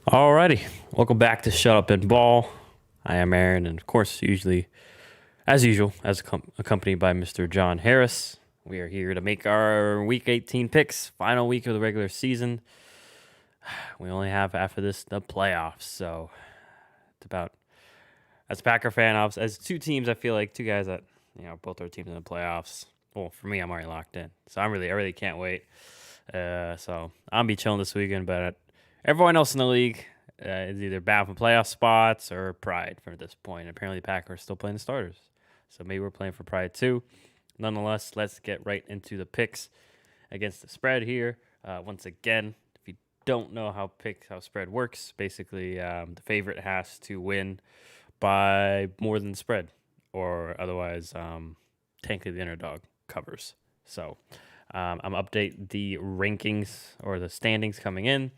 Alrighty, welcome back to Shut Up and Ball. I am Aaron, and of course, as usual, accompanied by Mr. John Harris. We are here to make our Week 18 picks, final week of the regular season. We only have after this the playoffs, so it's about as a Packer fan, as two teams. I feel like two guys that both our teams in the playoffs. Well, for me, I'm already locked in, so I really can't wait. So I'll be chilling this weekend, but everyone else in the league is either bound for playoff spots or pride for this point. Apparently, the Packers are still playing the starters, so maybe we're playing for pride too. Nonetheless, let's get right into the picks against the spread here. Once again, if you don't know how spread works, basically the favorite has to win by more than the spread, or otherwise, technically the underdog covers. So I'm update the rankings or the standings coming in.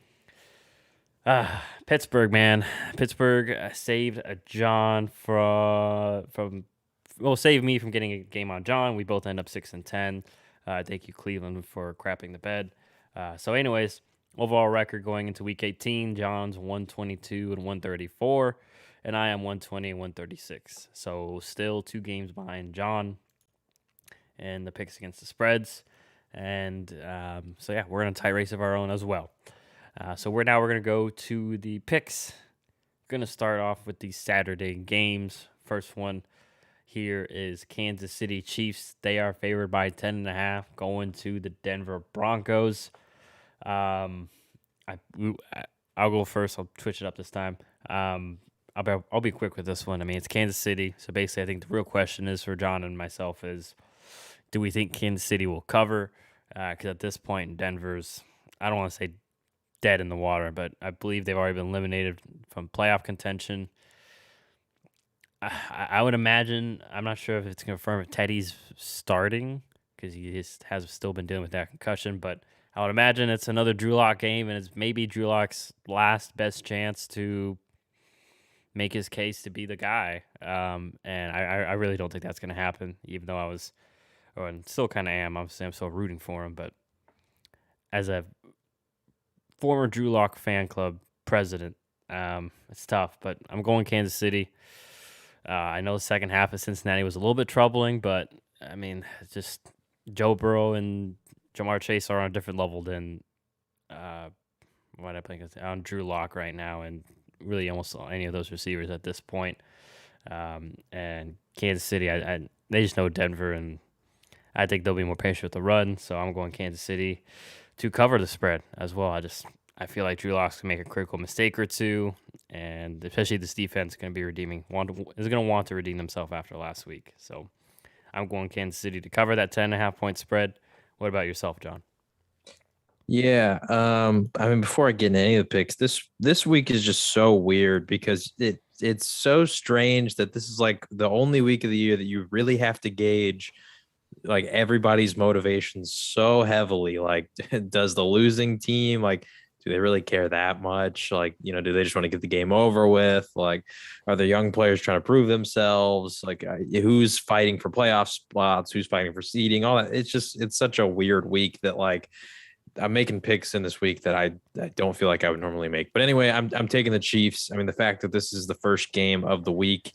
Pittsburgh, man. Pittsburgh saved John saved me from getting a game on John. We both end up 6-10. Thank you, Cleveland, for crapping the bed. So, anyways, overall record going into Week 18, John's 122 and 134, and I am 120 and 136. So, still 2 games behind John and the picks against the spreads. And we're in a tight race of our own as well. So we're going to go to the picks. Going to start off with the Saturday games. First one here is Kansas City Chiefs. They are favored by 10.5 going to the Denver Broncos. I'll go first. I'll switch it up this time. I'll be quick with this one. I mean, it's Kansas City. So basically, I think the real question is for John and myself is, do we think Kansas City will cover? Because at this point, Denver's, I don't want to say dead in the water, but I believe they've already been eliminated from playoff contention. I would imagine, I'm not sure if it's confirmed if Teddy's starting because he has still been dealing with that concussion, but I would imagine it's another Drew Lock game, and it's maybe Drew Lock's last best chance to make his case to be the guy. And I really don't think that's going to happen, even though and still kind of am. Obviously, I'm still rooting for him, but as a former Drew Lock fan club president, it's tough, but I'm going Kansas City. I know the second half of Cincinnati was a little bit troubling, but I mean, it's just Joe Burrow and Jamar Chase are on a different level than what I think is on Drew Lock right now, and really almost any of those receivers at this point. And Kansas City, they just know Denver, and I think they'll be more patient with the run, so I'm going Kansas City to cover the spread as well. I feel like Drew Lock's gonna make a critical mistake or two, and especially this defense is gonna be is gonna want to redeem themselves after last week. So I'm going Kansas City to cover that 10.5-point spread. What about yourself, John? Yeah, I mean, before I get into any of the picks, this week is just so weird because it's so strange that this is like the only week of the year that you really have to gauge like everybody's motivations so heavily. Like, does the losing team do they really care that much? Like, do they just want to get the game over with? Like, are the young players trying to prove themselves? Like, who's fighting for playoff spots? Who's fighting for seeding? All that. It's such a weird week that I'm making picks in this week that I don't feel like I would normally make. But anyway, I'm taking the Chiefs. I mean, the fact that this is the first game of the week,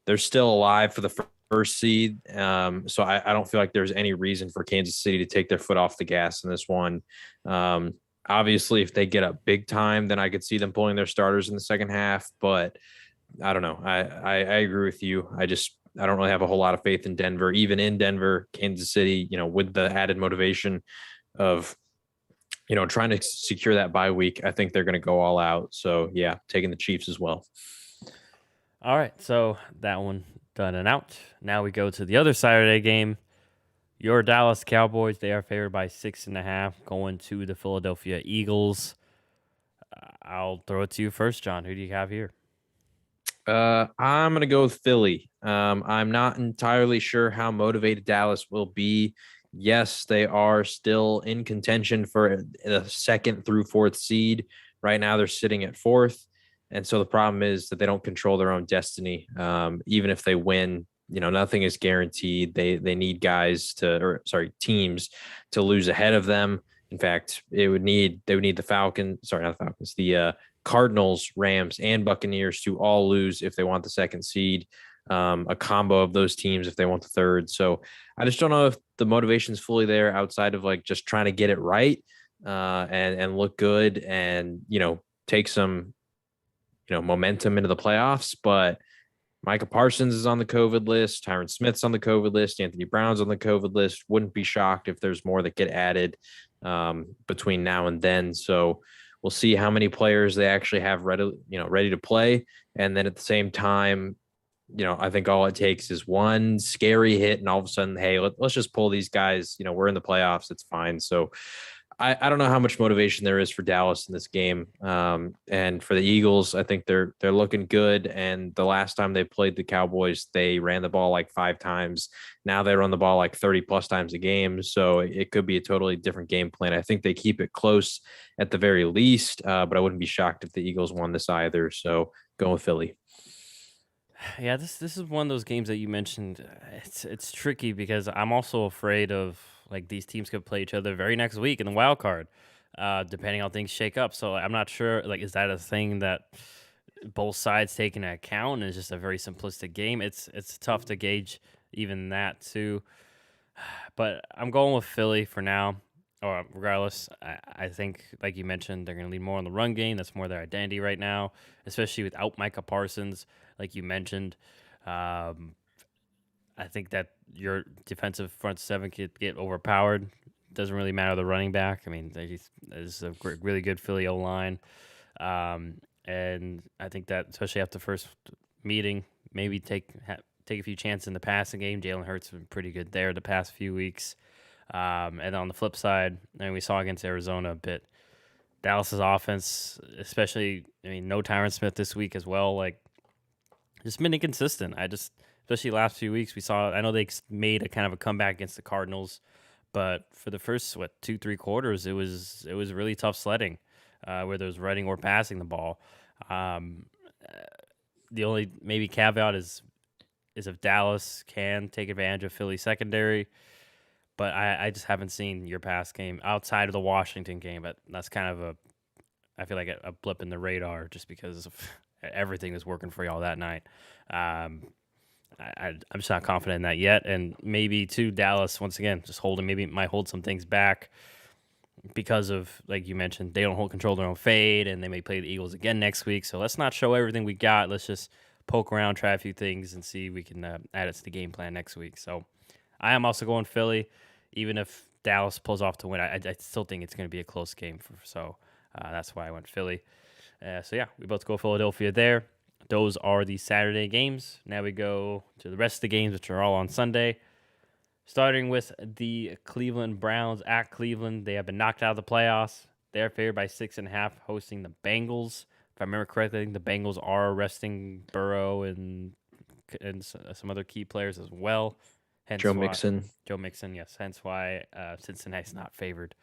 they're still alive for the first seed. So I don't feel like there's any reason for Kansas City to take their foot off the gas in this one. Obviously, if they get up big time, then I could see them pulling their starters in the second half. But I don't know. I agree with you. I don't really have a whole lot of faith in Denver, even in Denver, Kansas City, with the added motivation of trying to secure that bye week. I think they're going to go all out. So yeah, taking the Chiefs as well. All right, so that one done and out. Now we go to the other Saturday game. Your Dallas Cowboys, they are favored by 6.5 going to the Philadelphia Eagles. I'll throw it to you first, John. Who do you have here? I'm going to go with Philly. I'm not entirely sure how motivated Dallas will be. Yes, they are still in contention for the second through fourth seed. Right now, they're sitting at fourth. And so the problem is that they don't control their own destiny. Even if they win, nothing is guaranteed. They need teams to lose ahead of them. In fact, they would need the Falcons, sorry, not the Falcons, the Cardinals, Rams, and Buccaneers to all lose if they want the second seed. A combo of those teams if they want the third. So I just don't know if the motivation is fully there outside of like just trying to get it right and look good and take some momentum into the playoffs. But Micah Parsons is on the COVID list. Tyron Smith's on the COVID list. Anthony Brown's on the COVID list. Wouldn't be shocked if there's more that get added between now and then. So we'll see how many players they actually have ready to play. And then at the same time, I think all it takes is one scary hit, and all of a sudden, hey, let's just pull these guys. We're in the playoffs. It's fine. So I don't know how much motivation there is for Dallas in this game. And for the Eagles, I think they're looking good. And the last time they played the Cowboys, they ran the ball like 5 times. Now they run the ball like 30 plus times a game. So it could be a totally different game plan. I think they keep it close at the very least, but I wouldn't be shocked if the Eagles won this either. So go with Philly. Yeah, this is one of those games that you mentioned. It's tricky because I'm also afraid of like these teams could play each other very next week in the wild card, depending on how things shake up. So I'm not sure. Like, is that a thing that both sides take into account? And it's just a very simplistic game. It's tough to gauge even that too. But I'm going with Philly for now. Or regardless, I think, like you mentioned, they're going to lean more on the run game. That's more their identity right now, especially without Micah Parsons, like you mentioned. I think that your defensive front seven could get overpowered. Doesn't really matter the running back. I mean, there's a really good Philly O-line. And I think that, especially after the first meeting, maybe take a few chances in the passing game. Jalen Hurts has been pretty good there the past few weeks. And on the flip side, we saw against Arizona a bit. Dallas's offense, especially, no Tyron Smith this week as well. Like, just been inconsistent. Especially last few weeks, we saw. I know they made a kind of a comeback against the Cardinals, but for the first 2-3 quarters, it was really tough sledding, whether it was running or passing the ball. The only maybe caveat is if Dallas can take advantage of Philly secondary. But I just haven't seen your pass game outside of the Washington game. But that's kind of I feel like a blip in the radar just because of everything was working for y'all that night. I'm just not confident in that yet. And maybe, too, Dallas, once again, just might hold some things back because of, like you mentioned, they don't hold control of their own fate, and they may play the Eagles again next week. So let's not show everything we got. Let's just poke around, try a few things, and see if we can add it to the game plan next week. So I am also going Philly. Even if Dallas pulls off to win, I still think it's going to be a close game. So that's why I went Philly. So, yeah, we both go Philadelphia there. Those are the Saturday games. Now we go to the rest of the games, which are all on Sunday. Starting with the Cleveland Browns at Cleveland. They have been knocked out of the playoffs. They're favored by 6.5, hosting the Bengals. If I remember correctly, I think the Bengals are resting Burrow and some other key players as well. Hence Joe Mixon, yes. Hence why Cincinnati's not favored.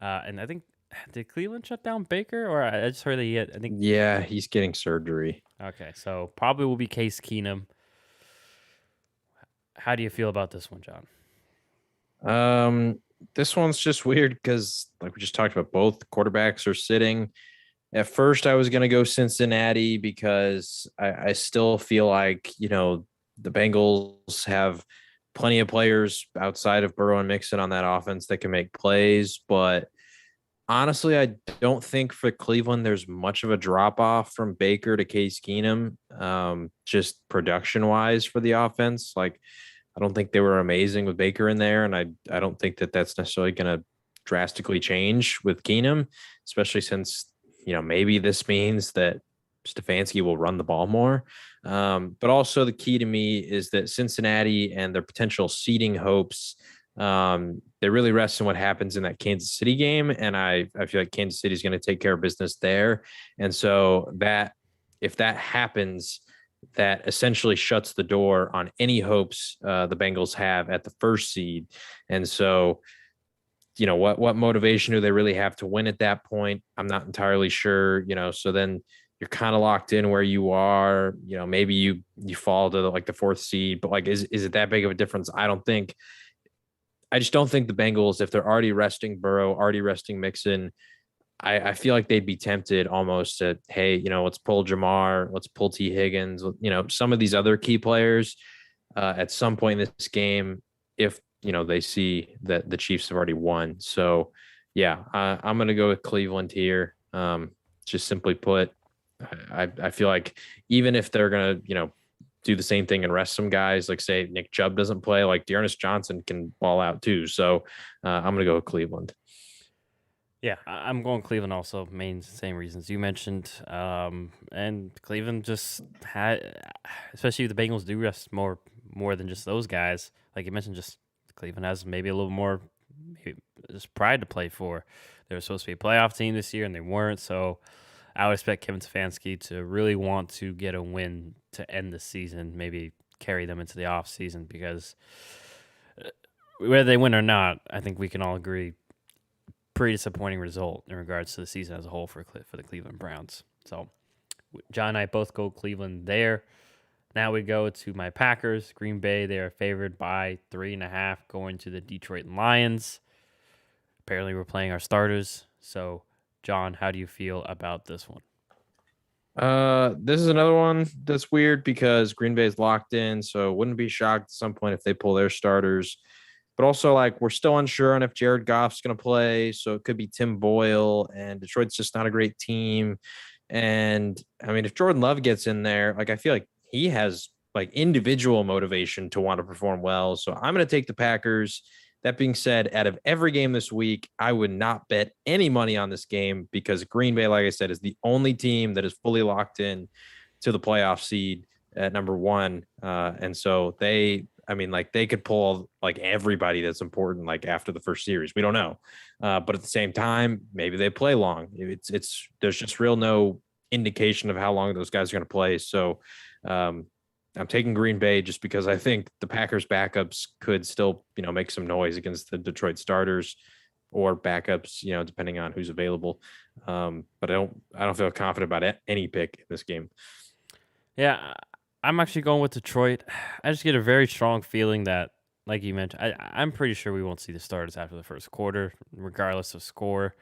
And I think, did Cleveland shut down Baker? Or I just heard that yeah, he's getting surgery. Okay, so probably will be Case Keenum. How do you feel about this one, John? This one's just weird because, like we just talked about, both quarterbacks are sitting. At first, I was going to go Cincinnati because I still feel like, the Bengals have plenty of players outside of Burrow and Mixon on that offense that can make plays. But honestly, I don't think for Cleveland there's much of a drop off from Baker to Case Keenum, just production wise for the offense. Like, I don't think they were amazing with Baker in there, and I don't think that that's necessarily going to drastically change with Keenum, especially since maybe this means that Stefanski will run the ball more. But also the key to me is that Cincinnati and their potential seeding hopes, they really rest on what happens in that Kansas City game. And I feel like Kansas City is going to take care of business there. And so that if that happens, that essentially shuts the door on any hopes the Bengals have at the first seed. And so, what motivation do they really have to win at that point? I'm not entirely sure, so then you're kind of locked in where you are, maybe you fall to the 4th seed, but like, is it that big of a difference? I just don't think the Bengals, if they're already resting Burrow, already resting Mixon, I feel like they'd be tempted almost to, hey, let's pull Jamar, let's pull T. Higgins, some of these other key players at some point in this game if, they see that the Chiefs have already won. So, yeah, I'm going to go with Cleveland here. Just simply put, I feel like even if they're going to, do the same thing and rest some guys, like say Nick Chubb doesn't play, like Dearness Johnson can ball out too. So I'm going to go with Cleveland. Yeah, I'm going Cleveland also. Same reasons you mentioned. And Cleveland just had, especially the Bengals do rest more than just those guys. Like you mentioned, just Cleveland has maybe a little more maybe just pride to play for. They were supposed to be a playoff team this year and they weren't. So I would expect Kevin Stefanski to really want to get a win to end the season, maybe carry them into the off season because whether they win or not, I think we can all agree pretty disappointing result in regards to the season as a whole for the Cleveland Browns. So John and I both go Cleveland there. Now we go to my Packers, Green Bay. They are favored by 3.5 going to the Detroit Lions. Apparently, we're playing our starters. So, John, how do you feel about this one? This is another one that's weird because Green Bay is locked in, so wouldn't be shocked at some point if they pull their starters. But also, like, we're still unsure on if Jared Goff's going to play, so it could be Tim Boyle, and Detroit's just not a great team. And I mean, if Jordan Love gets in there, like, I feel like he has like individual motivation to want to perform well. So I'm going to take the Packers. That being said, out of every game this week, I would not bet any money on this game because Green Bay, like I said, is the only team that is fully locked in to the playoff seed at number one. And so they could pull like everybody that's important, like after the first series. We don't know. But at the same time, maybe they play long. There's just real no indication of how long those guys are going to play. So, I'm taking Green Bay just because I think the Packers backups could still, make some noise against the Detroit starters or backups, depending on who's available. But I don't feel confident about any pick in this game. Yeah, I'm actually going with Detroit. I just get a very strong feeling that, like you mentioned, I'm pretty sure we won't see the starters after the first quarter, regardless of score.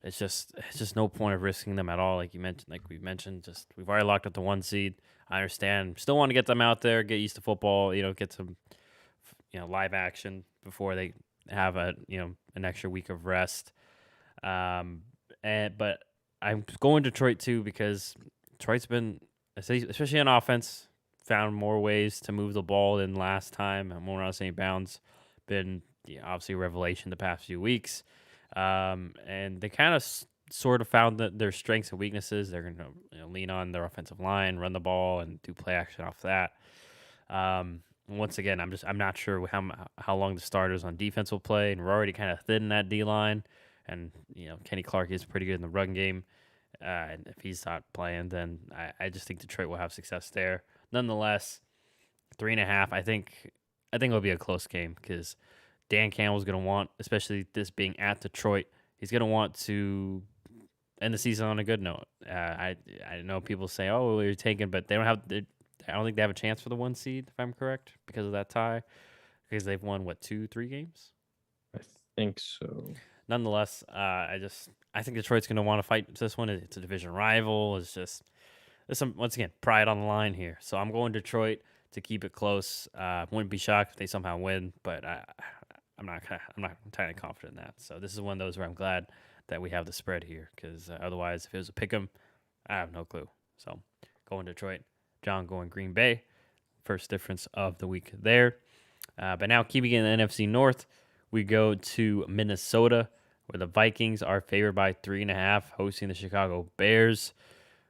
It's just no point of risking them at all. Like we mentioned, just we've already locked up the one seed. I understand. Still want to get them out there, get used to football. Get some, live action before they have an extra week of rest. But I'm going Detroit too because Detroit's been, especially on offense, found more ways to move the ball than last time. More on St. Bounds been obviously a revelation the past few weeks. And they kind of sort of found their strengths and weaknesses. They're going to lean on their offensive line, run the ball, and do play action off that. Once again, I'm not sure how long the starters on defense will play, and we're already kind of thin in that D line. And Kenny Clark is pretty good in the run game. And if he's not playing, then I just think Detroit will have success there. Nonetheless, 3.5. I think it'll be a close game because Dan Campbell's going to want, especially this being at Detroit, he's going to want to end the season on a good note. I know people say, "Oh, well, you're taking," but they don't have. I don't think they have a chance for the one seed, if I'm correct, because of that tie. Because they've won 3 games. I think so. Nonetheless, I think Detroit's going to want to fight this one. It's a division rival. There's some, once again, pride on the line here. So I'm going Detroit to keep it close. Wouldn't be shocked if they somehow win, but I'm not entirely confident in that. So this is one of those where I'm glad that we have the spread here because otherwise, if it was a pick 'em, I have no clue. So going Detroit, John going Green Bay. First difference of the week there. But now keeping it in the NFC North, we go to Minnesota where the Vikings are favored by 3.5, hosting the Chicago Bears.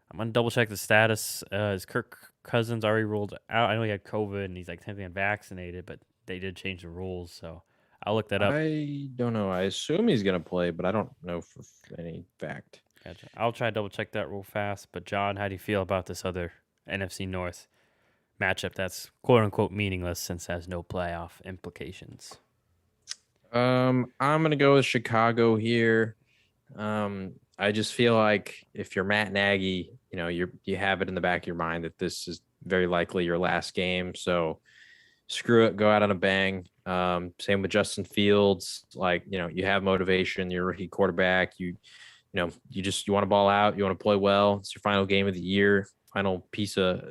I'm going to double check the status. Is Kirk Cousins already ruled out? I know he had COVID and he's like technically unvaccinated, but they did change the rules. So I'll look that up. I don't know. I assume he's going to play, but I don't know for any fact. Gotcha. I'll try to double check that real fast. But John, how do you feel about this other NFC North matchup that's quote unquote meaningless since it has no playoff implications? I'm going to go with Chicago here. I just feel like if you're Matt Nagy, you have it in the back of your mind that this is very likely your last game. So screw it, go out on a bang. Same with Justin Fields. Like, you have motivation, you're a rookie quarterback. You you want to ball out, you want to play well. It's your final game of the year, final piece of,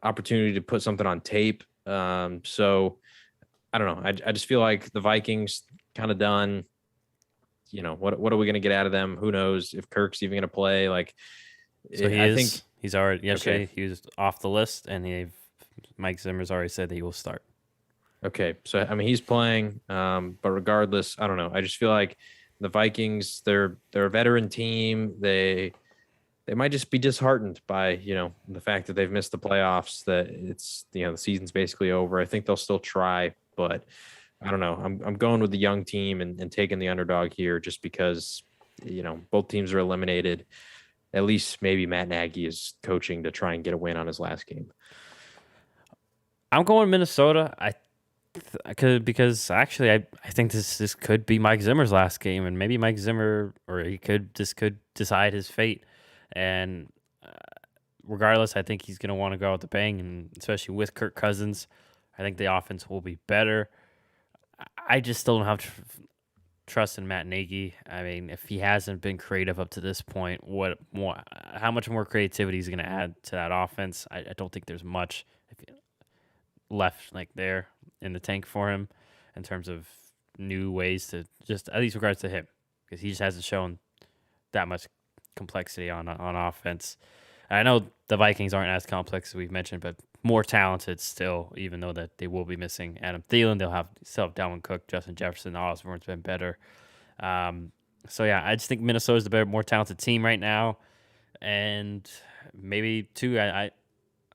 opportunity to put something on tape. So I don't know. I just feel like the Vikings kind of done. What are we going to get out of them? Who knows if Kirk's even going to play? Like, So he I think is. He's already okay, yesterday. He was off the list, and Mike Zimmer's already said that he will start. okay. So I mean, he's playing, but regardless, I don't know. I just feel like the Vikings, they're a veteran team. They might just be disheartened by the fact that they've missed the playoffs. That it's the season's basically over. I think they'll still try, but I don't know. I'm going with the young team and taking the underdog here just because both teams are eliminated. At least maybe Matt Nagy is coaching to try and get a win on his last game. I'm going Minnesota. I could because actually I think this could be Mike Zimmer's last game, and maybe Mike Zimmer or could decide his fate. And regardless, I think he's going to want to go out with the bang, and especially with Kirk Cousins, I think the offense will be better. I just still don't have trust in Matt Nagy. I mean, if he hasn't been creative up to this point, what more? How much more creativity is going to add to that offense? I don't think there's much left like there in the tank for him in terms of new ways to just at least regards to him because he just hasn't shown that much complexity on offense. I know the Vikings aren't as complex as we've mentioned, but more talented still, even though that they will be missing Adam Thielen. They'll still have Dalvin Cook, Justin Jefferson, Osborne's been better. So yeah, I just think Minnesota's the better, more talented team right now, and maybe too.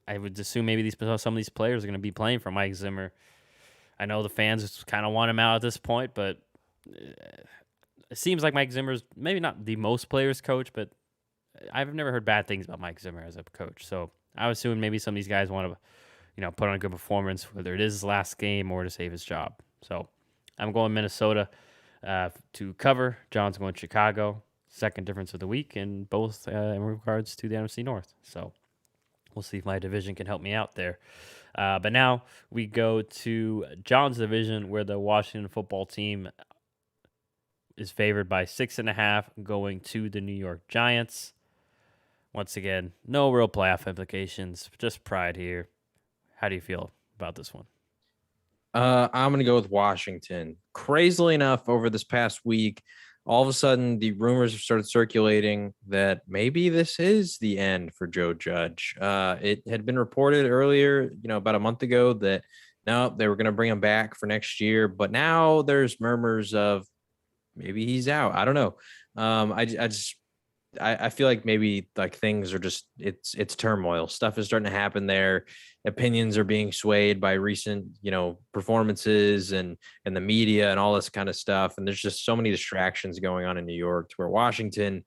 I would assume maybe some of these players are going to be playing for Mike Zimmer. I know the fans kind of want him out at this point, but it seems like Mike Zimmer's maybe not the most players coach, but I've never heard bad things about Mike Zimmer as a coach. So I was assuming maybe some of these guys want to, put on a good performance, whether it is his last game or to save his job. So I'm going Minnesota to cover. John's going Chicago. Second difference of the week, and both in regards to the NFC North. So we'll see if my division can help me out there. But now we go to John's division, where the Washington football team is favored by 6.5, going to the New York Giants. Once again, no real playoff implications, just pride here. How do you feel about this one? I'm going to go with Washington. Crazily enough, over this past week, all of a sudden the rumors have started circulating that maybe this is the end for Joe Judge. It had been reported earlier, about a month ago that no, they were going to bring him back for next year, but now there's murmurs of maybe he's out. I don't know. I feel like maybe like things are just it's turmoil. Stuff is starting to happen there. Opinions are being swayed by recent, performances and the media and all this kind of stuff. And there's just so many distractions going on in New York to where Washington,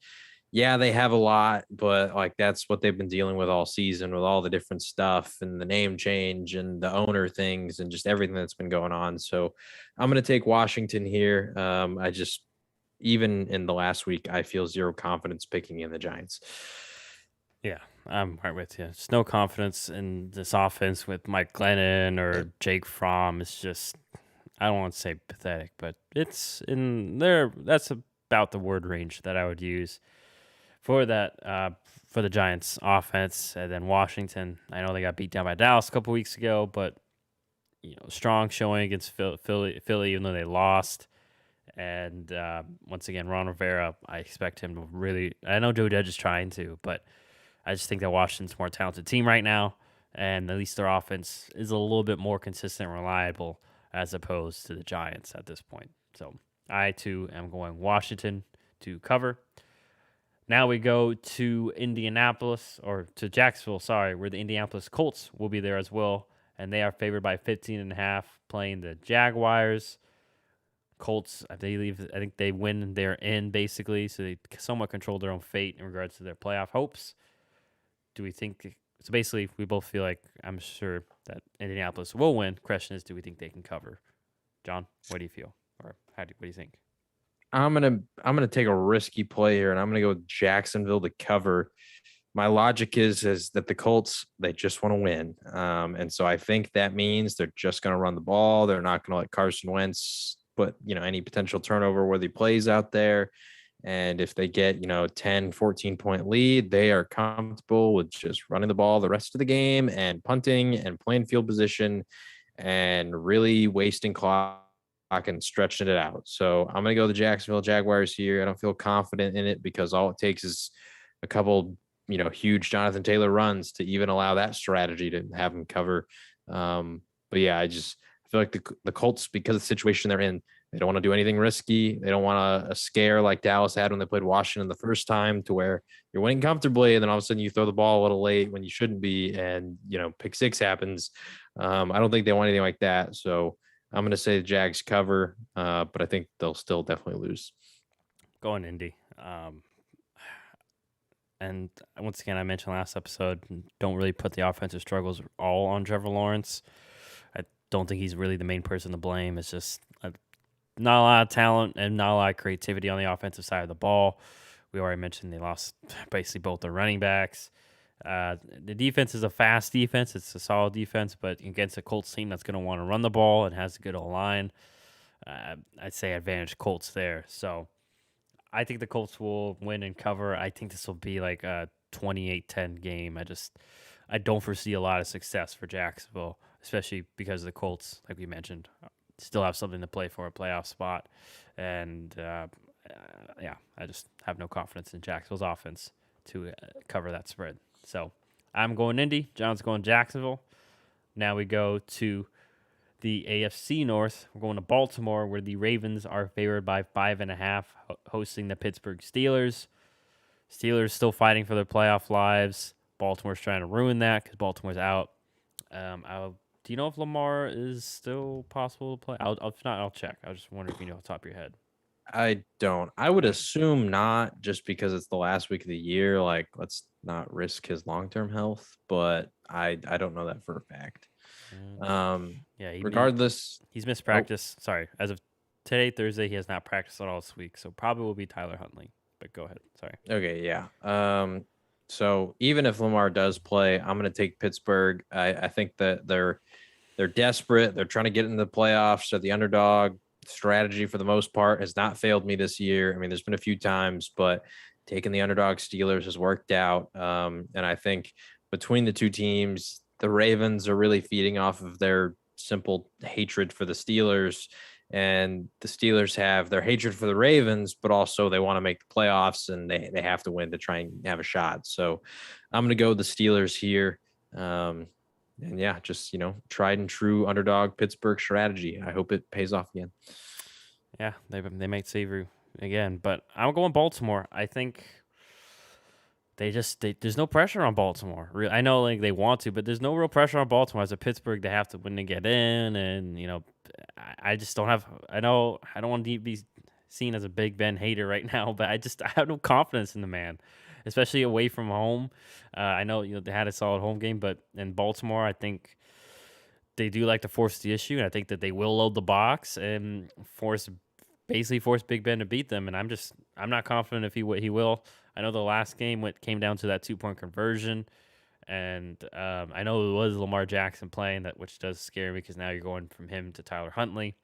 yeah, they have a lot, but like that's what they've been dealing with all season with all the different stuff and the name change and the owner things and just everything that's been going on. So I'm gonna take Washington here. I just even in the last week, I feel zero confidence picking in the Giants. Yeah, I'm right with you. Just no confidence in this offense with Mike Glennon or Jake Fromm. It's just, I don't want to say pathetic, but it's in there. That's about the word range that I would use for that, for the Giants offense. And then Washington, I know they got beat down by Dallas a couple weeks ago, but, strong showing against Philly, even though they lost. And once again, Ron Rivera, I expect him to really. I know Joe Judge is trying to, but I just think that Washington's a more talented team right now, and at least their offense is a little bit more consistent and reliable as opposed to the Giants at this point. So I too am going Washington to cover. Now we go to Indianapolis or to Jacksonville, sorry, where the Indianapolis Colts will be there as well, and they are favored by 15.5, playing the Jaguars. Colts, I think they win, they're in basically, so they somewhat control their own fate in regards to their playoff hopes. Do we think so? Basically, we both feel like I'm sure that Indianapolis will win. Question is, do we think they can cover? John, what do you feel, or what do you think? I'm gonna take a risky play here, and I'm gonna go with Jacksonville to cover. My logic is that the Colts, they just want to win, and so I think that means they're just gonna run the ball. They're not gonna let Carson Wentz put any potential turnover where he plays out there. And if they get, 10, 14-point lead, they are comfortable with just running the ball the rest of the game and punting and playing field position and really wasting clock and stretching it out. So I'm going to go the Jacksonville Jaguars here. I don't feel confident in it because all it takes is a couple, huge Jonathan Taylor runs to even allow that strategy to have them cover. But yeah, I feel like the Colts, because of the situation they're in, they don't want to do anything risky. They don't want a scare like Dallas had when they played Washington the first time, to where you're winning comfortably and then all of a sudden you throw the ball a little late when you shouldn't be, and pick six happens. I don't think they want anything like that. So I'm going to say the Jags cover, but I think they'll still definitely lose. Going Indy. And once again, I mentioned last episode, don't really put the offensive struggles all on Trevor Lawrence. I don't think he's really the main person to blame. It's just not a lot of talent and not a lot of creativity on the offensive side of the ball. We already mentioned they lost basically both their running backs. The defense is a fast defense. It's a solid defense, but against a Colts team that's going to want to run the ball and has a good line, I'd say advantage Colts there. So I think the Colts will win and cover. I think this will be like a 28-10 game. I don't foresee a lot of success for Jacksonville, especially because the Colts, like we mentioned, still have something to play for, a playoff spot. And yeah, I just have no confidence in Jacksonville's offense to cover that spread. So I'm going Indy. John's going Jacksonville. Now we go to the AFC North. We're going to Baltimore, where the Ravens are favored by 5.5, hosting the Pittsburgh Steelers. Steelers still fighting for their playoff lives. Baltimore's trying to ruin that because Baltimore's out. Do you know if Lamar is still possible to play? If not, I'll check. I was just wondering if you know off the top of your head. I don't. I would assume not, just because it's the last week of the year. Like, let's not risk his long-term health, but I don't know that for a fact. Yeah, Regardless, he's missed practice. Sorry, as of today, Thursday, he has not practiced at all this week, so probably will be Tyler Huntley. But go ahead. Sorry. Okay, yeah. So even if Lamar does play, I'm going to take Pittsburgh. I think that they're desperate. They're trying to get into the playoffs. So the underdog strategy, for the most part, has not failed me this year. I mean, there's been a few times, but taking the underdog Steelers has worked out. And I think between the two teams, the Ravens are really feeding off of their simple hatred for the Steelers. And the Steelers have their hatred for the Ravens, but also they want to make the playoffs and they have to win to try and have a shot. So I'm going to go with the Steelers here. And yeah, just, tried and true underdog Pittsburgh strategy. I hope it pays off again. Yeah, they might save you again, but I'm going Baltimore. I think there's no pressure on Baltimore. I know like they want to, but there's no real pressure on Baltimore. As a Pittsburgh, they have to win to get in, and I just don't have. I know I don't want to be seen as a Big Ben hater right now, but I have no confidence in the man, especially away from home. I know they had a solid home game, but in Baltimore, I think they do like to force the issue, and I think that they will load the box and basically force Big Ben to beat them. And I'm not confident if he will. I know the last game came down to that 2-point conversion, and I know it was Lamar Jackson playing that, which does scare me because now you're going from him to Tyler Huntley,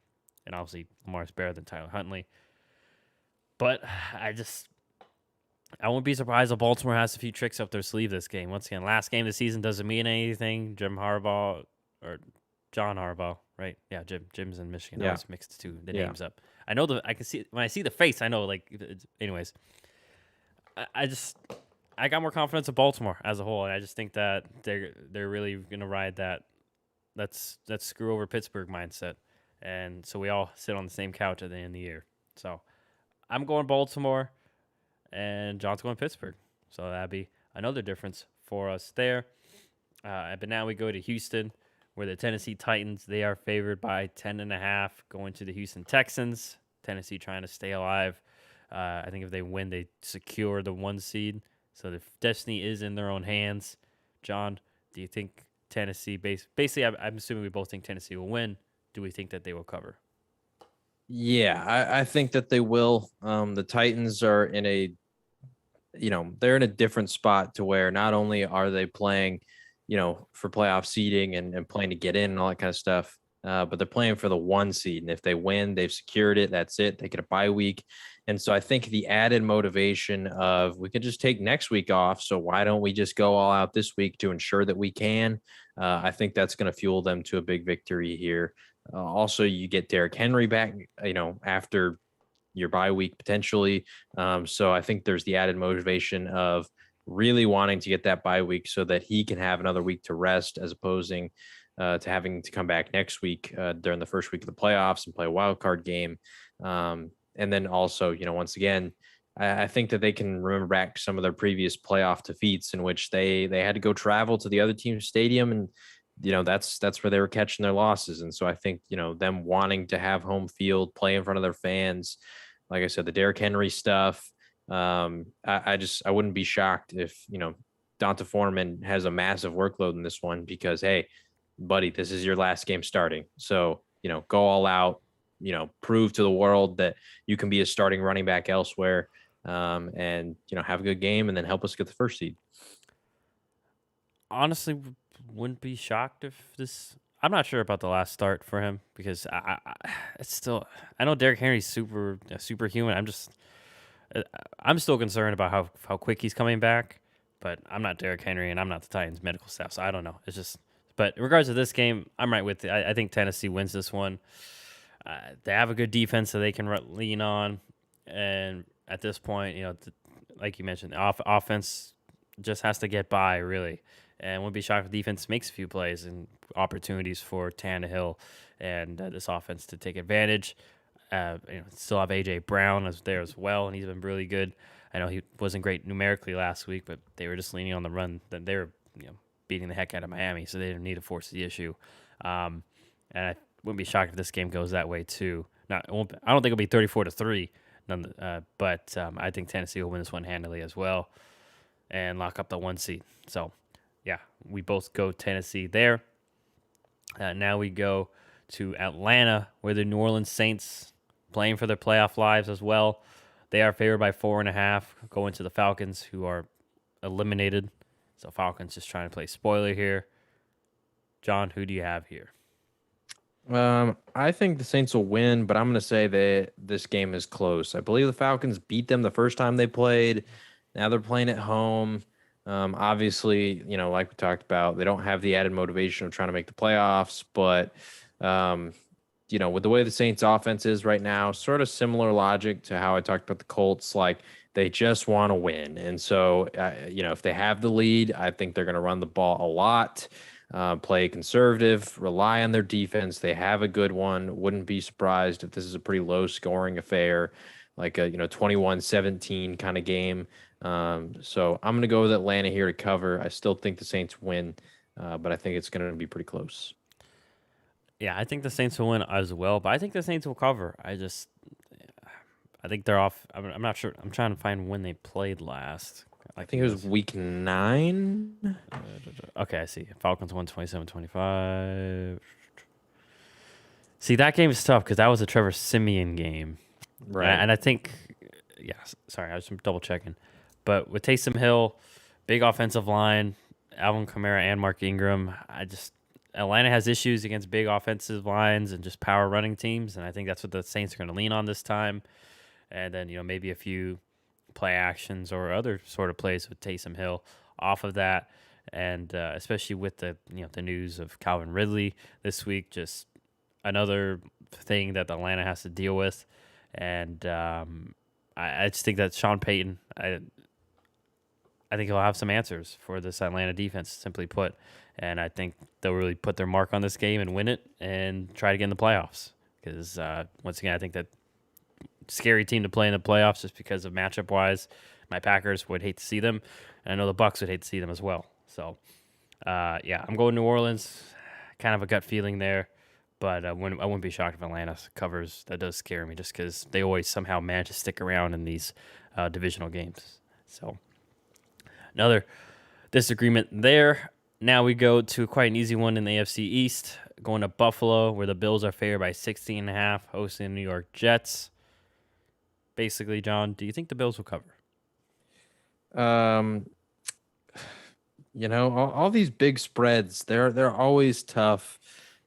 and obviously Lamar's better than Tyler Huntley. But I won't be surprised if Baltimore has a few tricks up their sleeve this game. Once again, last game of the season doesn't mean anything. John Harbaugh, right? Yeah, Jim's in Michigan. Yeah. I always mixed the names up. I know I can see when I see the face. I know, like, anyways. I got more confidence in Baltimore as a whole, and I just think that they're really gonna ride that let's screw over Pittsburgh mindset, and so we all sit on the same couch at the end of the year. So I'm going Baltimore, and John's going Pittsburgh. So that'd be another difference for us there. But now we go to Houston, where the Tennessee Titans, they are favored by 10.5, going to the Houston Texans. Tennessee trying to stay alive. I think if they win, they secure the 1 seed. So the destiny is in their own hands. John, do you think Tennessee, basically, I'm assuming we both think Tennessee will win. Do we think that they will cover? Yeah, I think that they will. The Titans are they're in a different spot, to where not only are they playing, for playoff seeding and playing to get in and all that kind of stuff, but they're playing for the 1 seed. And if they win, they've secured it. That's it. They get a bye week. And so I think the added motivation of we could just take next week off. So why don't we just go all out this week to ensure that we can? I think that's going to fuel them to a big victory here. Also, you get Derrick Henry back, after your bye week potentially. So I think there's the added motivation of really wanting to get that bye week so that he can have another week to rest as opposing to having to come back next week during the first week of the playoffs and play a wild card game. And then also, once again, I think that they can remember back some of their previous playoff defeats in which they had to go travel to the other team's stadium, and that's where they were catching their losses. And so I think them wanting to have home field, play in front of their fans, like I said, the Derrick Henry stuff. I wouldn't be shocked if Donta Foreman has a massive workload in this one because hey, buddy, this is your last game starting, so go all out. Prove to the world that you can be a starting running back elsewhere, and have a good game, and then help us get the first seed. Honestly, wouldn't be shocked if this. I'm not sure about the last start for him because it's still. I know Derrick Henry's superhuman. I'm still concerned about how quick he's coming back, but I'm not Derrick Henry and I'm not the Titans medical staff, so I don't know. It's just. But in regards to this game, I'm right with it. I think Tennessee wins this one. They have a good defense that they can lean on, and at this point, like you mentioned, the offense just has to get by really, and wouldn't be shocked if defense makes a few plays and opportunities for Tannehill and this offense to take advantage. Still have AJ Brown there as well, and he's been really good. I know he wasn't great numerically last week, but they were just leaning on the run. That they were beating the heck out of Miami, so they didn't need to force the issue. And I wouldn't be shocked if this game goes that way too. I don't think it'll be 34-3, but I think Tennessee will win this one handily as well and lock up the 1 seed. So, yeah, we both go Tennessee there. Now we go to Atlanta, where the New Orleans Saints playing for their playoff lives as well. They are favored by 4.5, going to the Falcons, who are eliminated. So Falcons just trying to play spoiler here. John, who do you have here? I think the Saints will win, but I'm going to say that this game is close. I believe the Falcons beat them the first time they played. Now they're playing at home. Obviously, like we talked about, they don't have the added motivation of trying to make the playoffs, but with the way the Saints offense is right now, sort of similar logic to how I talked about the Colts, like they just want to win. And so, if they have the lead, I think they're going to run the ball a lot. Play conservative, rely on their defense. They have a good one. Wouldn't be surprised if this is a pretty low scoring affair, like a 21-17 kind of game. So I'm going to go with Atlanta here to cover. I still think the Saints win, but I think it's going to be pretty close. Yeah, I think the Saints will win as well, but I think the Saints will cover. I think they're off. I'm not sure. I'm trying to find when they played last. I think it was week 9. Okay, I see. Falcons won 27-25. See, that game is tough because that was a Trevor Siemian game. Right. And I think, sorry, I was just double checking. But with Taysom Hill, big offensive line, Alvin Kamara and Mark Ingram, Atlanta has issues against big offensive lines and just power running teams. And I think that's what the Saints are going to lean on this time. And then, maybe a few play actions or other sort of plays with Taysom Hill off of that, and especially with the news of Calvin Ridley this week, just another thing that Atlanta has to deal with, and I just think that Sean Payton, I think he'll have some answers for this Atlanta defense, simply put, and I think they'll really put their mark on this game and win it and try to get in the playoffs because once again I think that scary team to play in the playoffs just because of matchup wise. My Packers would hate to see them, and I know the Bucs would hate to see them as well. So, I'm going New Orleans. Kind of a gut feeling there, but I wouldn't be shocked if Atlanta covers. That does scare me just because they always somehow manage to stick around in these divisional games. So, another disagreement there. Now we go to quite an easy one in the AFC East, going to Buffalo, where the Bills are favored by 16.5, hosting the New York Jets. Basically, John, do you think the Bills will cover? All these big spreads, they're always tough.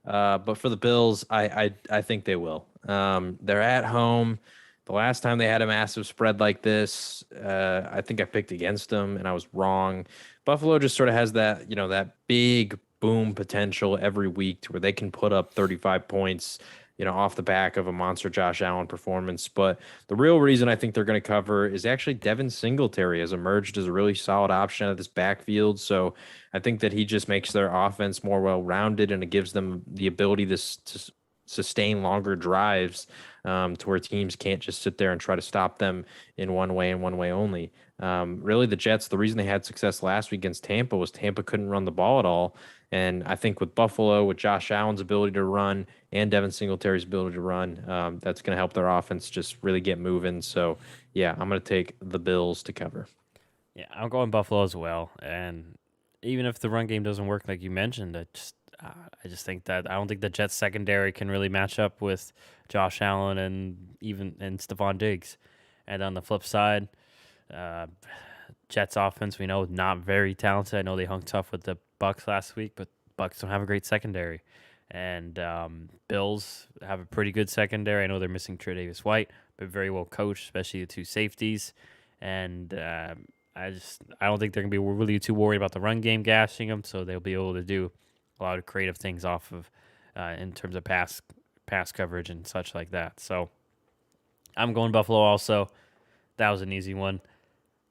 But for the Bills, I think they will. They're at home. The last time they had a massive spread like this, I think I picked against them and I was wrong. Buffalo just sort of has that, that big boom potential every week to where they can put up 35 points, off the back of a monster Josh Allen performance. But the real reason I think they're going to cover is actually Devin Singletary has emerged as a really solid option out of this backfield. So I think that he just makes their offense more well-rounded and it gives them the ability to sustain longer drives to where teams can't just sit there and try to stop them in one way and one way only. Really, the Jets, the reason they had success last week against Tampa was Tampa couldn't run the ball at all. And I think with Buffalo, with Josh Allen's ability to run and Devin Singletary's ability to run, that's going to help their offense just really get moving. So, yeah, I'm going to take the Bills to cover. Yeah, I'm going Buffalo as well. And even if the run game doesn't work, like you mentioned, I just think that I don't think the Jets secondary can really match up with Josh Allen and Stephon Diggs. And on the flip side, uh, Jets offense we know not very talented. I know they hung tough with the Bucks last week, but Bucks don't have a great secondary. And Bills have a pretty good secondary. I know they're missing Tre'Davious White, but very well coached, especially the two safeties. And I don't think they're gonna be really too worried about the run game gashing them, so they'll be able to do a lot of creative things off of in terms of pass coverage and such like that. So I'm going Buffalo also. That was an easy one.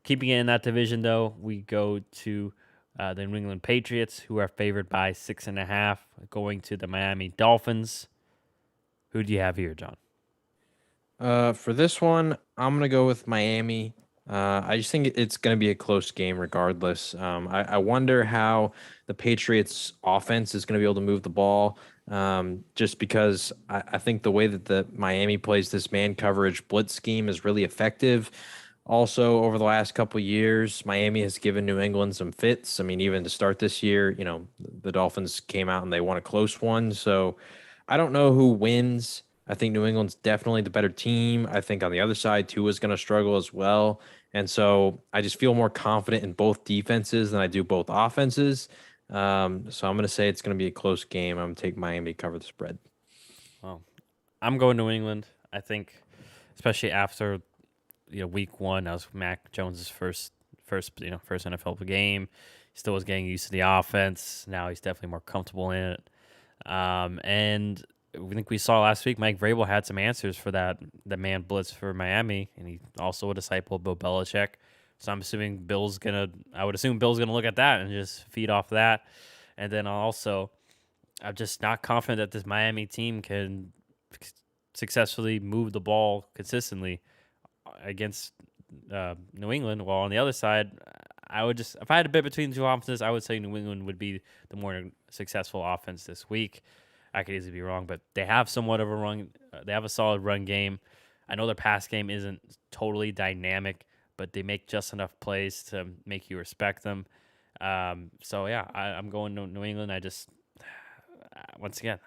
Keeping it in that division, though, we go to the New England Patriots, who are favored by 6.5, going to the Miami Dolphins. Who do you have here, John? For this one, I'm gonna go with Miami. I just think it's gonna be a close game regardless. I wonder how the Patriots offense is gonna be able to move the ball. Just because I think the way that the Miami plays this man coverage blitz scheme is really effective. Also, over the last couple of years, Miami has given New England some fits. I mean, even to start this year, the Dolphins came out and they won a close one. So I don't know who wins. I think New England's definitely the better team. I think on the other side, Tua is going to struggle as well. And so I just feel more confident in both defenses than I do both offenses. So I'm going to say it's going to be a close game. I'm going to take Miami to cover the spread. Well, I'm going New England. I think, especially after week one, that was Mac Jones's first NFL game. He still was getting used to the offense. Now he's definitely more comfortable in it. And I think we saw last week Mike Vrabel had some answers for the man blitz for Miami, and he also a disciple of Bill Belichick. So I'm assuming I would assume Bill's gonna look at that and just feed off that. And then also, I'm just not confident that this Miami team can successfully move the ball consistently against New England. While on the other side, if I had to bet between the two offenses, I would say New England would be the more successful offense this week. I could easily be wrong, but they have somewhat of a run. They have a solid run game. I know their pass game isn't totally dynamic, but they make just enough plays to make you respect them. So yeah, I'm going to New England. Once again,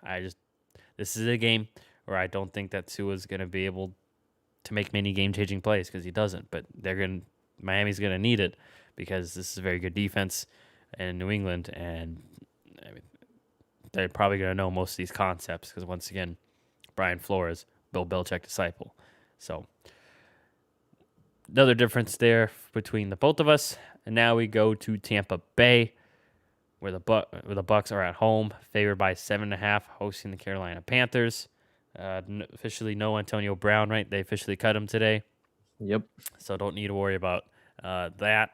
this is a game where I don't think that Tua is going to be able to make many game-changing plays because he doesn't. But Miami's going to need it because this is a very good defense in New England, and I mean, they're probably going to know most of these concepts because, once again, Brian Flores, Bill Belichick disciple. So, another difference there between the both of us. And now we go to Tampa Bay, where the Bucs are at home, favored by 7.5, hosting the Carolina Panthers. Officially no Antonio Brown, right? They officially cut him today. Yep. So don't need to worry about that.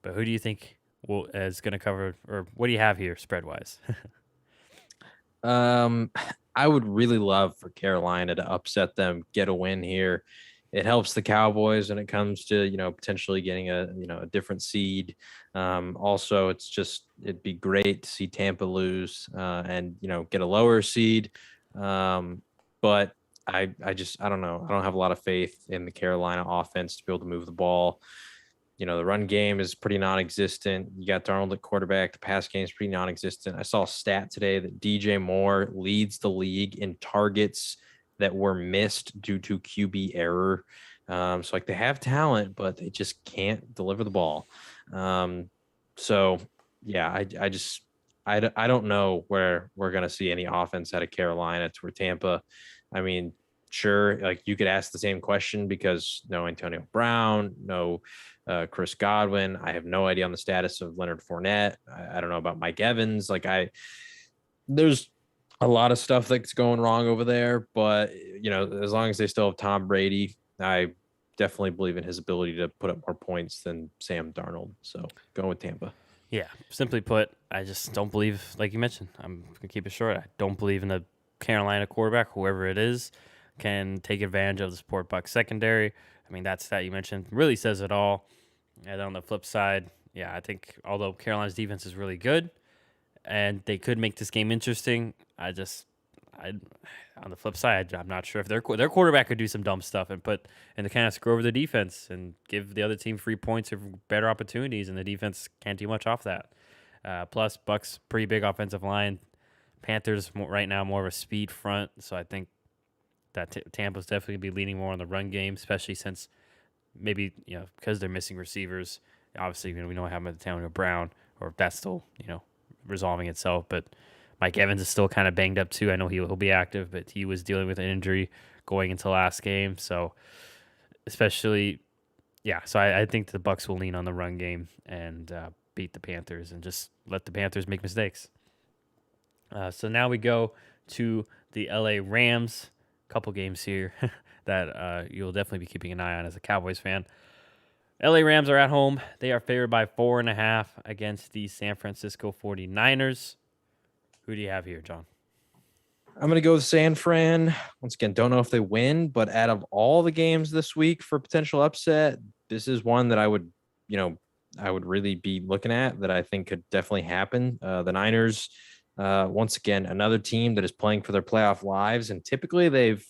But who do you think is going to cover, or what do you have here spread wise? I would really love for Carolina to upset them, get a win here. It helps the Cowboys when it comes to, potentially getting a different seed. Also, it'd be great to see Tampa lose and, get a lower seed. But I don't know. I don't have a lot of faith in the Carolina offense to be able to move the ball. The run game is pretty non-existent. You got Darnold at quarterback. The pass game is pretty non-existent. I saw a stat today that DJ Moore leads the league in targets that were missed due to QB error. So they have talent, but they just can't deliver the ball. So yeah, I don't know where we're going to see any offense out of Carolina to where Tampa. I mean, sure, like you could ask the same question because no Antonio Brown, no Chris Godwin. I have no idea on the status of Leonard Fournette. I don't know about Mike Evans. There's a lot of stuff that's going wrong over there, but as long as they still have Tom Brady, I definitely believe in his ability to put up more points than Sam Darnold. So going with Tampa. Yeah, simply put, I just don't believe, like you mentioned, I'm going to keep it short. I don't believe in the Carolina quarterback, whoever it is, can take advantage of the Sport Buck secondary. I mean, that stat you mentioned really says it all. And on the flip side, yeah, I think although Carolina's defense is really good and they could make this game interesting, I on the flip side, I'm not sure if their quarterback could do some dumb stuff and to kind of screw over the defense and give the other team free points or better opportunities, and the defense can't do much off that. Plus, Bucks pretty big offensive line. Panthers right now more of a speed front, so I think that Tampa's definitely gonna be leaning more on the run game, especially since maybe because they're missing receivers. Obviously, we don't have Antonio Brown, or if that's still resolving itself, but Mike Evans is still kind of banged up too. I know he'll be active, but he was dealing with an injury going into last game. So especially, yeah. So I think the Bucks will lean on the run game and beat the Panthers and just let the Panthers make mistakes. So now we go to the LA Rams. Couple games here that you'll definitely be keeping an eye on as a Cowboys fan. LA Rams are at home. They are favored by 4.5 against the San Francisco 49ers. Who do you have here, John? I'm going to go with San Fran. Once again, don't know if they win, but out of all the games this week for potential upset, this is one that I would really be looking at that I think could definitely happen. The Niners, once again, another team that is playing for their playoff lives, and typically they've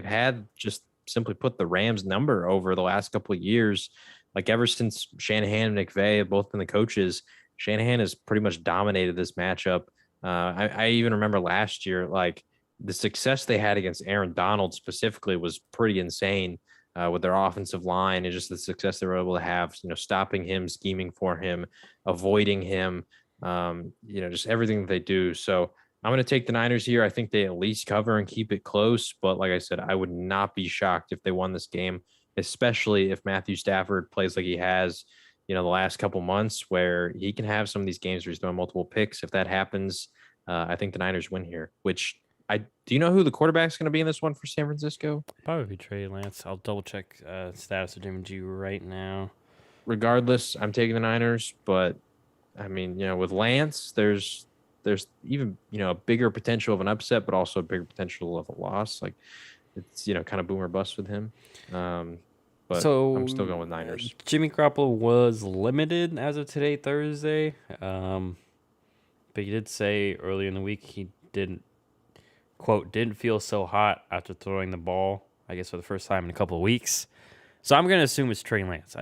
had just simply put the Rams number over the last couple of years. Like ever since Shanahan and McVay have both been the coaches, Shanahan has pretty much dominated this matchup. I even remember last year, like the success they had against Aaron Donald specifically was pretty insane with their offensive line and just the success they were able to have, stopping him, scheming for him, avoiding him, just everything that they do. So I'm going to take the Niners here. I think they at least cover and keep it close. But like I said, I would not be shocked if they won this game, especially if Matthew Stafford plays like he has the last couple months, where he can have some of these games where he's throwing multiple picks. If that happens, I think the Niners win here. Do you know who the quarterback's going to be in this one for San Francisco? Probably Trey Lance. I'll double check status of Jimmy G right now. Regardless, I'm taking the Niners, but I mean, with Lance, there's even a bigger potential of an upset, but also a bigger potential of a loss. Like it's kind of boom or bust with him. But so I'm still going with Niners. Jimmy Garoppolo was limited as of today, Thursday. But he did say earlier in the week he didn't feel so hot after throwing the ball, I guess for the first time in a couple of weeks. So I'm going to assume it's Trey Lance.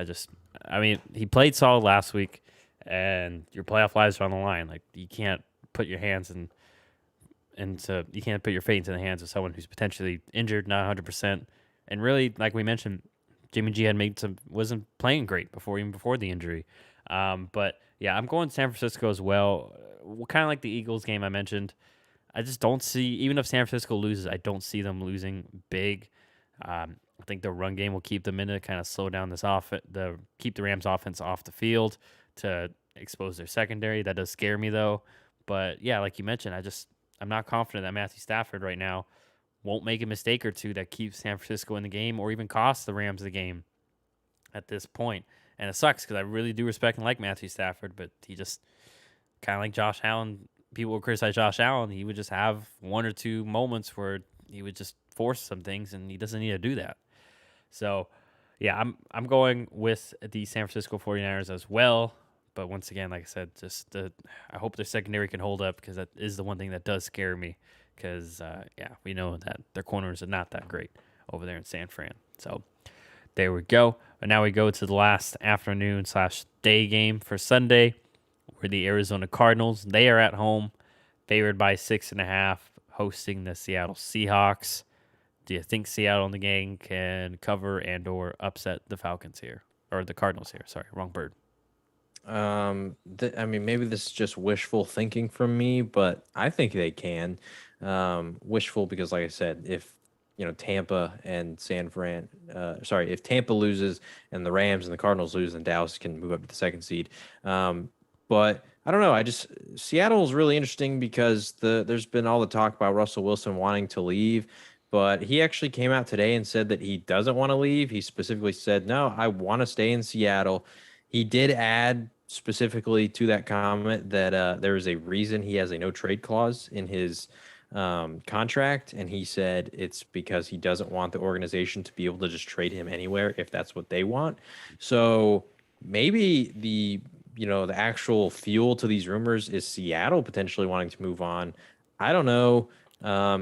He played solid last week, and your playoff lives are on the line. Like you can't put your hands you can't put your fate into the hands of someone who's potentially injured, not 100%. And really, like we mentioned, Jimmy G wasn't playing great even before the injury. But yeah, I'm going San Francisco as well. Kind of like the Eagles game I mentioned. I just don't see, even if San Francisco loses, I don't see them losing big. I think the run game will keep them in it, kind of slow down keep the Rams offense off the field to expose their secondary. That does scare me though. But yeah, like you mentioned, I'm not confident that Matthew Stafford right now won't make a mistake or two that keeps San Francisco in the game or even cost the Rams the game at this point. And it sucks because I really do respect and like Matthew Stafford, but he just kind of like Josh Allen. People would criticize Josh Allen. He would just have one or two moments where he would just force some things, and he doesn't need to do that. So, yeah, I'm going with the San Francisco 49ers as well. But once again, like I said, I hope their secondary can hold up because that is the one thing that does scare me. Because, we know that their corners are not that great over there in San Fran. So, there we go. And now we go to the last afternoon/day game for Sunday, where the Arizona Cardinals, they are at home, favored by 6.5, hosting the Seattle Seahawks. Do you think Seattle in the game can cover and or upset the Falcons here? Or the Cardinals here? Sorry, wrong bird. Maybe this is just wishful thinking from me, but I think they can. Wishful because, like I said, if Tampa and San Fran. Sorry, if Tampa loses and the Rams and the Cardinals lose, then Dallas can move up to the second seed. Um, but I don't know. I just Seattle is really interesting because there's been all the talk about Russell Wilson wanting to leave, but he actually came out today and said that he doesn't want to leave. He specifically said, "No, I want to stay in Seattle." He did add specifically to that comment that there is a reason he has a no trade clause in his contract, and he said it's because he doesn't want the organization to be able to just trade him anywhere if that's what they want. So maybe the actual fuel to these rumors is Seattle potentially wanting to move on. I don't know.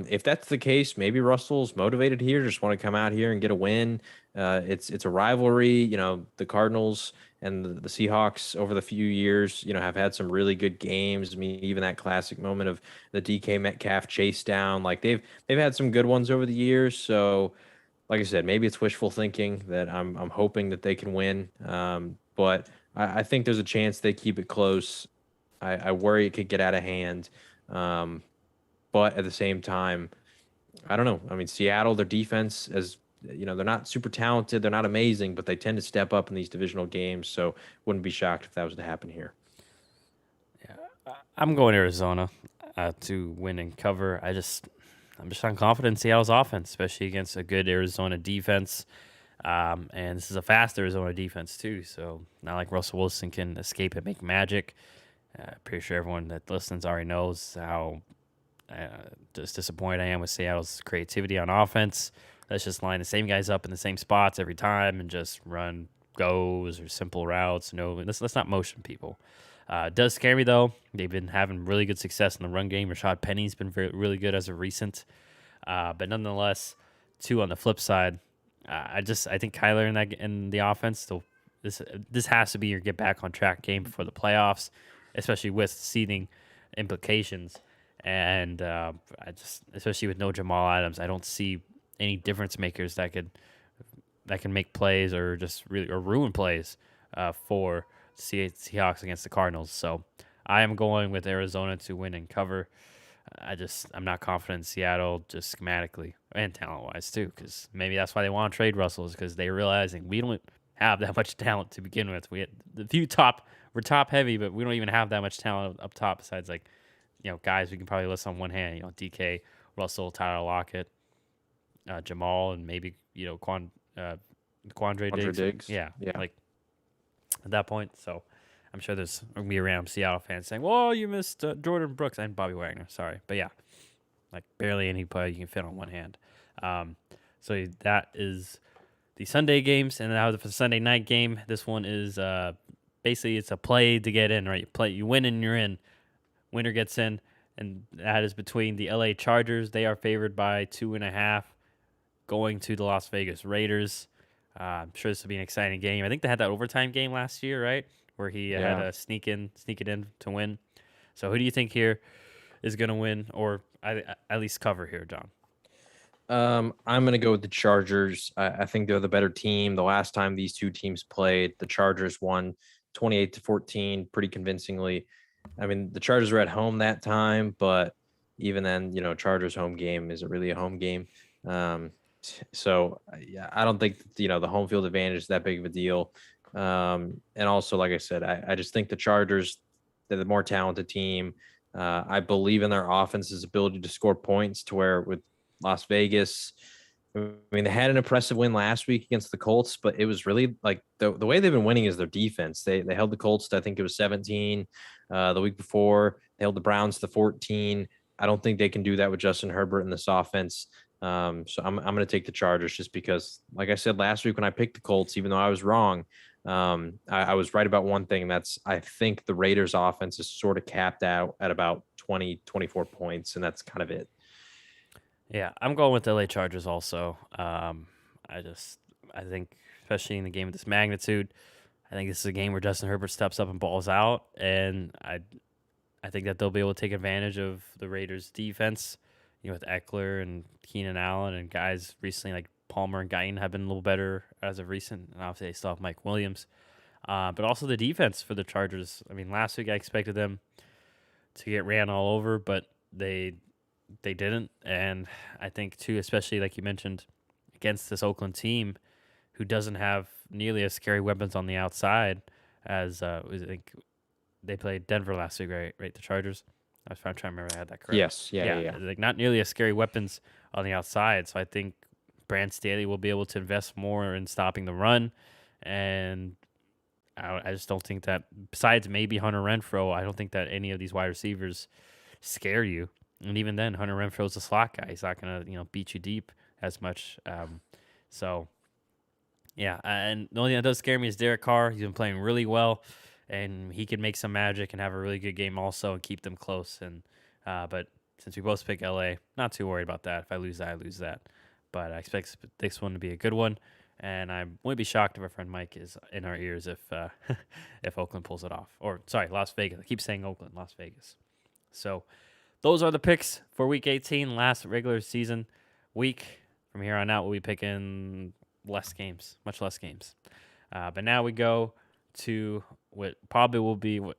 If that's the case, maybe Russell's motivated here, just want to come out here and get a win. It's a rivalry. The Cardinals and the Seahawks over the few years, have had some really good games. I mean, even that classic moment of the DK Metcalf chase down, like they've had some good ones over the years. So, like I said, maybe it's wishful thinking that I'm hoping that they can win. But I think there's a chance they keep it close. I worry it could get out of hand. Um, but at the same time, I don't know. I mean, Seattle, their defense, as they're not super talented, they're not amazing, but they tend to step up in these divisional games. So wouldn't be shocked if that was to happen here. Yeah, I'm going Arizona to win and cover. I'm just not confident in Seattle's offense, especially against a good Arizona defense. And this is a fast Arizona defense too, so not like Russell Wilson can escape and make magic. Pretty sure everyone that listens already knows how just disappointed I am with Seattle's creativity on offense. Let's just line the same guys up in the same spots every time and just run goes or simple routes. No, let's not motion people. It does scare me though. They've been having really good success in the run game. Rashad Penny's been really good as of recent. But nonetheless, two on the flip side, I think Kyler in the offense. So this has to be your get back on track game for the playoffs, especially with seeding implications. And especially with no Jamal Adams, I don't see any difference makers that can make plays or just really or ruin plays for Seahawks against the Cardinals. So I am going with Arizona to win and cover. I'm not confident in Seattle just schematically and talent wise too, because maybe that's why they want to trade Russell is because they're realizing we don't have that much talent to begin with. We had the few we're top heavy, but we don't even have that much talent up top besides guys we can probably list on one hand. DK, Russell, Tyler Lockett, Jamal, and maybe Quandre Andre Diggs. Diggs. Yeah, Yeah. like at that point. So I'm sure there's gonna be around Seattle fans saying, "Well, you missed Jordan Brooks and Bobby Wagner." Sorry, but yeah, like barely any play you can fit on one hand. So that is the Sunday games, and now for the Sunday night game, this one is basically it's a play to get in, right? You win and you're in. Winner gets in, and that is between the LA Chargers. They are favored by 2.5, going to the Las Vegas Raiders. I'm sure this will be an exciting game. I think they had that overtime game last year, right, where he had Yeah. to sneak it in to win. So who do you think here is going to win, or at least cover here, John? I'm gonna go with the Chargers. I think they're the better team. The last time these two teams played, the Chargers won 28-14 pretty convincingly. I mean, the Chargers were at home that time, but even then, Chargers home game isn't really a home game. So yeah, I don't think the home field advantage is that big of a deal. And also, like I said, I just think the Chargers, they're the more talented team. I believe in their offense's ability to score points to where with Las Vegas. I mean, they had an impressive win last week against the Colts, but it was really like the way they've been winning is their defense. They held the Colts to, I think it was 17. The week before, they held the Browns to 14. I don't think they can do that with Justin Herbert in this offense. So I'm going to take the Chargers just because, like I said last week when I picked the Colts, even though I was wrong, I was right about one thing. That's I think the Raiders offense is sort of capped out at about 20, 24 points, and that's kind of it. Yeah, I'm going with the LA Chargers also. I think, especially in a game of this magnitude, I think this is a game where Justin Herbert steps up and balls out, and I think that they'll be able to take advantage of the Raiders' defense. With Eckler and Keenan Allen and guys recently like Palmer and Guyton have been a little better as of recent, and obviously they still have Mike Williams. But also the defense for the Chargers. I mean, last week I expected them to get ran all over, but they they didn't, and I think too, especially like you mentioned, against this Oakland team who doesn't have nearly as scary weapons on the outside as I think they played Denver last week, right? Right, the Chargers. I was trying to remember I had that correct. Yes. Yeah. Yeah. Yeah, Yeah. like not nearly as scary weapons on the outside. So I think Brand Staley will be able to invest more in stopping the run, and I just don't think that. Besides maybe Hunter Renfro, I don't think that any of these wide receivers scare you. And even then, Hunter Renfro's a slot guy. He's not gonna beat you deep as much. So yeah, and the only thing that does scare me is Derek Carr. He's been playing really well, and he can make some magic and have a really good game also and keep them close. And but since we both pick LA, not too worried about that. If I lose that, I lose that. But I expect this one to be a good one, and I wouldn't be shocked if our friend Mike is in our ears if if Oakland pulls it off. Or sorry, Las Vegas. I keep saying Oakland, Las Vegas. So those are the picks for Week 18, last regular season week. From here on out, we'll be picking less games, much less games. But now we go to what probably will be what